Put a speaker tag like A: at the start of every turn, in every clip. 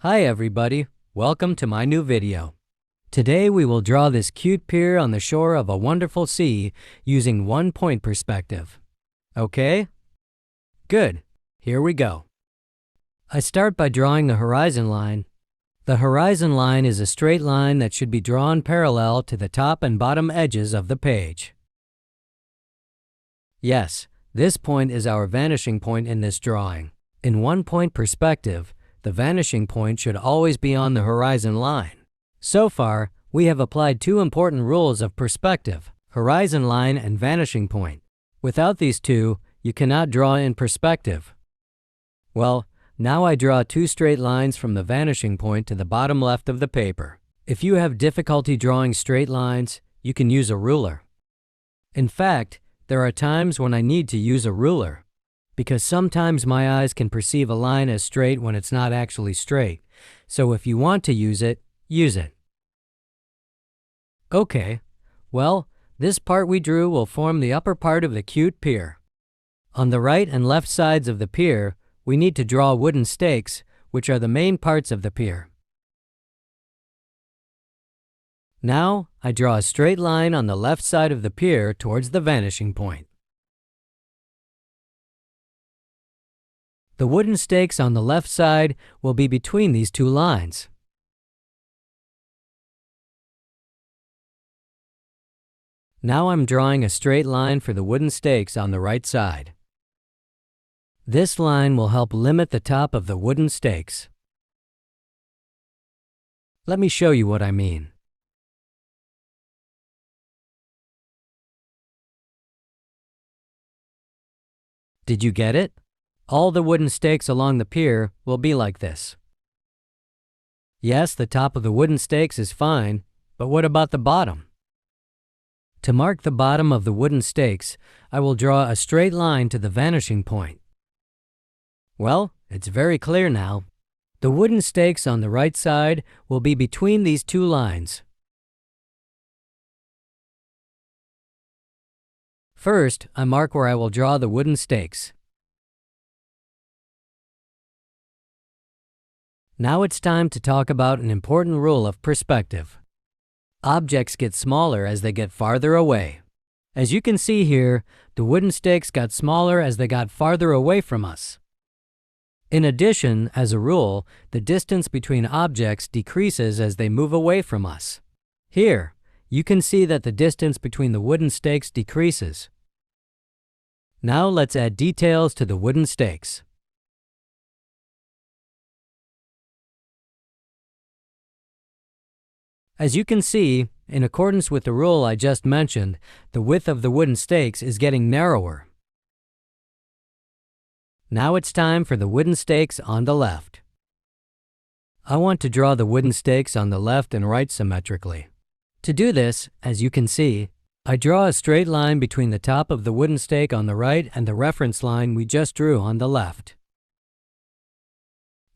A: Hi everybody, welcome to my new video. Today we will draw this cute pier on the shore of a wonderful sea using one-point perspective. Okay? Good, here we go. I start by drawing the horizon line. The horizon line is a straight line that should be drawn parallel to the top and bottom edges of the page. Yes, this point is our vanishing point in this drawing. In one-point perspective, the vanishing point should always be on the horizon line. So far, we have applied two important rules of perspective: horizon line and vanishing point. Without these two, you cannot draw in perspective. Well, now I draw two straight lines from the vanishing point to the bottom left of the paper. If you have difficulty drawing straight lines, you can use a ruler. In fact, there are times when I need to use a ruler, because sometimes my eyes can perceive a line as straight when it's not actually straight. So if you want to use it, use it. Okay, well, this part we drew will form the upper part of the cute pier. On the right and left sides of the pier, we need to draw wooden stakes, which are the main parts of the pier. Now, I draw a straight line on the left side of the pier towards the vanishing point. The wooden stakes on the left side will be between these two lines. Now I'm drawing a straight line for the wooden stakes on the right side. This line will help limit the top of the wooden stakes. Let me show you what I mean. Did you get it? All the wooden stakes along the pier will be like this. Yes, the top of the wooden stakes is fine, but what about the bottom? To mark the bottom of the wooden stakes, I will draw a straight line to the vanishing point. Well, it's very clear now. The wooden stakes on the right side will be between these two lines. First, I mark where I will draw the wooden stakes. Now it's time to talk about an important rule of perspective. Objects get smaller as they get farther away. As you can see here, the wooden stakes got smaller as they got farther away from us. In addition, as a rule, the distance between objects decreases as they move away from us. Here, you can see that the distance between the wooden stakes decreases. Now let's add details to the wooden stakes. As you can see, in accordance with the rule I just mentioned, the width of the wooden stakes is getting narrower. Now it's time for the wooden stakes on the left. I want to draw the wooden stakes on the left and right symmetrically. To do this, as you can see, I draw a straight line between the top of the wooden stake on the right and the reference line we just drew on the left.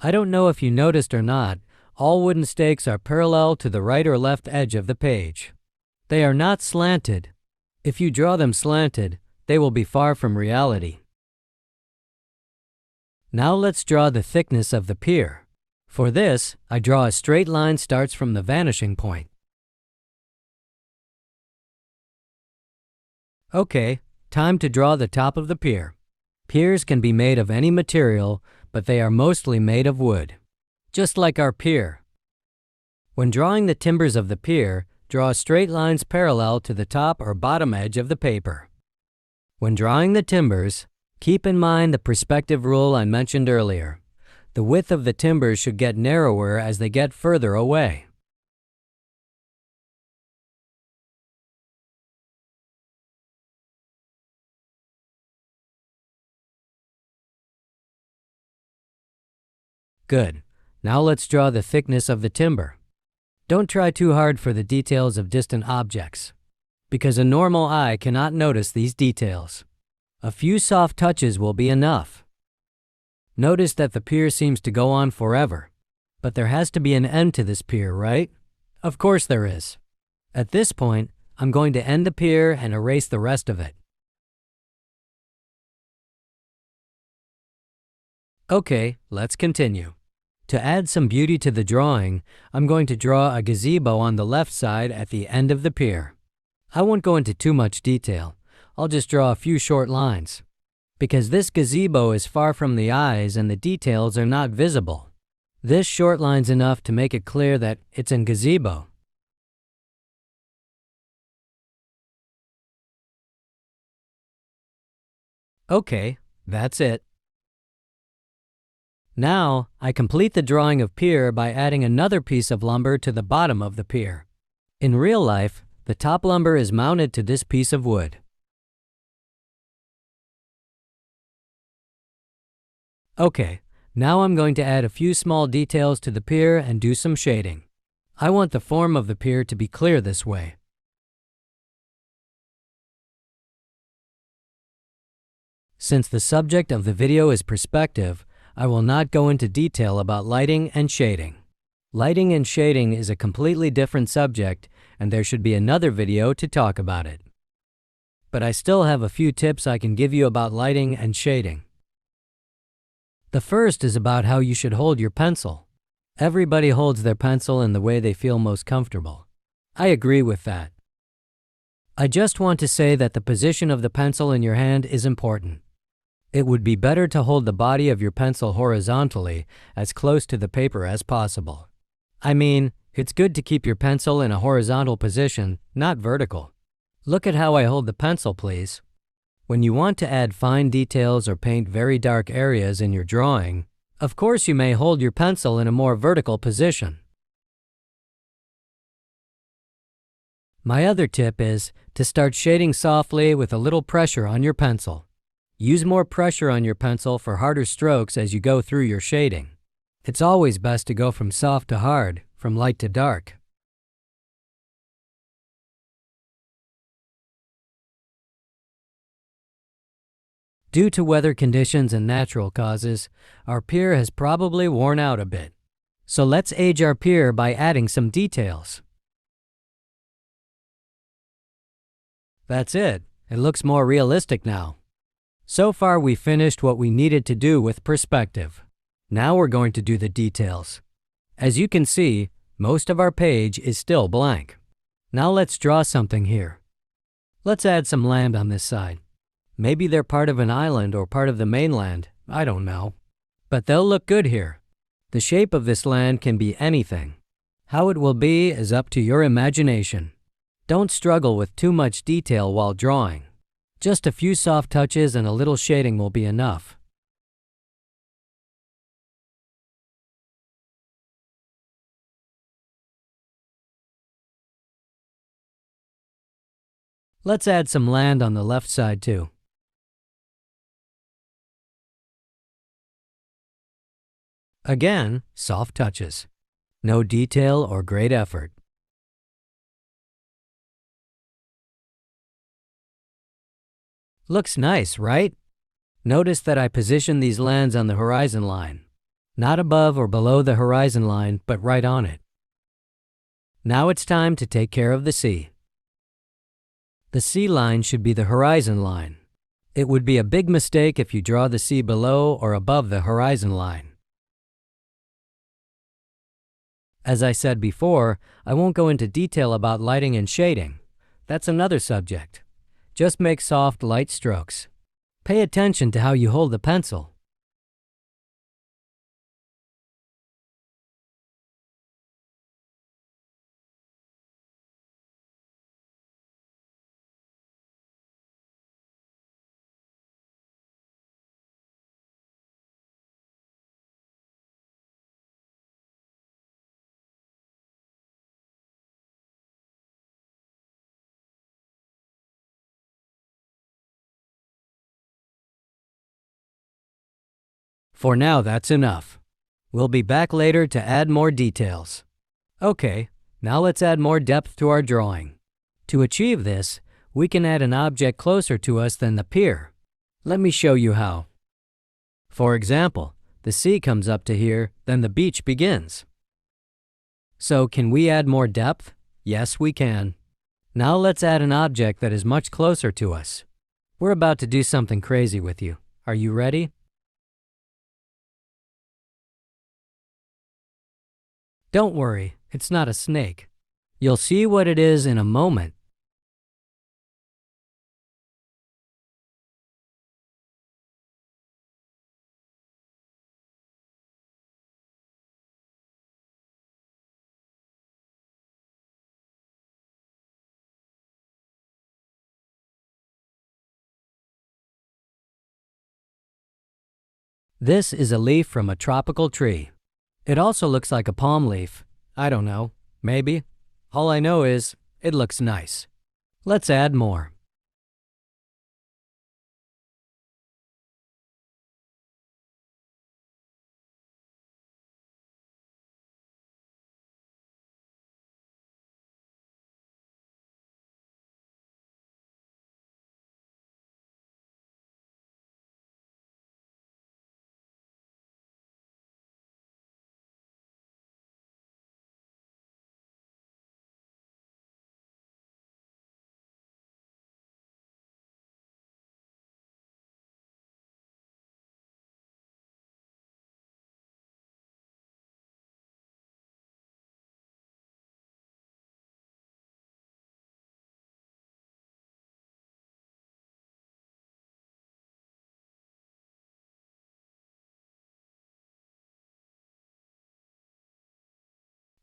A: I don't know if you noticed or not, all wooden stakes are parallel to the right or left edge of the page. They are not slanted. If you draw them slanted, they will be far from reality. Now let's draw the thickness of the pier. For this, I draw a straight line starts from the vanishing point. Okay, time to draw the top of the pier. Piers can be made of any material, but they are mostly made of wood. Just like our pier. When drawing the timbers of the pier, draw straight lines parallel to the top or bottom edge of the paper. When drawing the timbers, keep in mind the perspective rule I mentioned earlier. The width of the timbers should get narrower as they get further away. Good. Now let's draw the thickness of the timber. Don't try too hard for the details of distant objects, because a normal eye cannot notice these details. A few soft touches will be enough. Notice that the pier seems to go on forever, but there has to be an end to this pier, right? Of course there is. At this point, I'm going to end the pier and erase the rest of it. Okay, let's continue. To add some beauty to the drawing, I'm going to draw a gazebo on the left side at the end of the pier. I won't go into too much detail. I'll just draw a few short lines. Because this gazebo is far from the eyes and the details are not visible. This short line's enough to make it clear that it's a gazebo. Okay, that's it. Now, I complete the drawing of pier by adding another piece of lumber to the bottom of the pier. In real life, the top lumber is mounted to this piece of wood. Okay, now I'm going to add a few small details to the pier and do some shading. I want the form of the pier to be clear this way. Since the subject of the video is perspective, I will not go into detail about lighting and shading. Lighting and shading is a completely different subject, and there should be another video to talk about it. But I still have a few tips I can give you about lighting and shading. The first is about how you should hold your pencil. Everybody holds their pencil in the way they feel most comfortable. I agree with that. I just want to say that the position of the pencil in your hand is important. It would be better to hold the body of your pencil horizontally, as close to the paper as possible. I mean, it's good to keep your pencil in a horizontal position, not vertical. Look at how I hold the pencil, please. When you want to add fine details or paint very dark areas in your drawing, of course you may hold your pencil in a more vertical position. My other tip is to start shading softly with a little pressure on your pencil. Use more pressure on your pencil for harder strokes as you go through your shading. It's always best to go from soft to hard, from light to dark. Due to weather conditions and natural causes, our pier has probably worn out a bit. So let's age our pier by adding some details. That's it. It looks more realistic now. So far we finished what we needed to do with perspective. Now we're going to do the details. As you can see, most of our page is still blank. Now let's draw something here. Let's add some land on this side. Maybe they're part of an island or part of the mainland, I don't know. But they'll look good here. The shape of this land can be anything. How it will be is up to your imagination. Don't struggle with too much detail while drawing. Just a few soft touches and a little shading will be enough. Let's add some land on the left side too. Again, soft touches. No detail or great effort. Looks nice, right? Notice that I position these lands on the horizon line. Not above or below the horizon line, but right on it. Now it's time to take care of the sea. The sea line should be the horizon line. It would be a big mistake if you draw the sea below or above the horizon line. As I said before, I won't go into detail about lighting and shading. That's another subject. Just make soft, light strokes. Pay attention to how you hold the pencil. For now, that's enough. We'll be back later to add more details. Okay, now let's add more depth to our drawing. To achieve this, we can add an object closer to us than the pier. Let me show you how. For example, the sea comes up to here, then the beach begins. So can we add more depth? Yes, we can. Now let's add an object that is much closer to us. We're about to do something crazy with you. Are you ready? Don't worry, it's not a snake. You'll see what it is in a moment. This is a leaf from a tropical tree. It also looks like a palm leaf. I don't know, maybe. All I know is, it looks nice. Let's add more.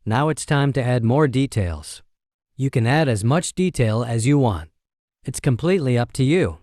A: Now it's time to add more details. You can add as much detail as you want. It's completely up to you.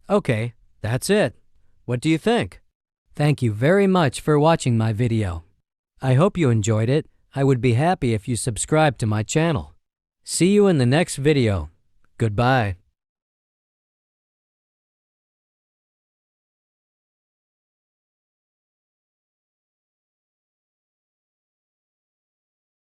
A: Okay, that's it. What do you think? Thank you very much for watching my video. I hope you enjoyed it. I would be happy if you subscribe to my channel. See you in the next video. Goodbye.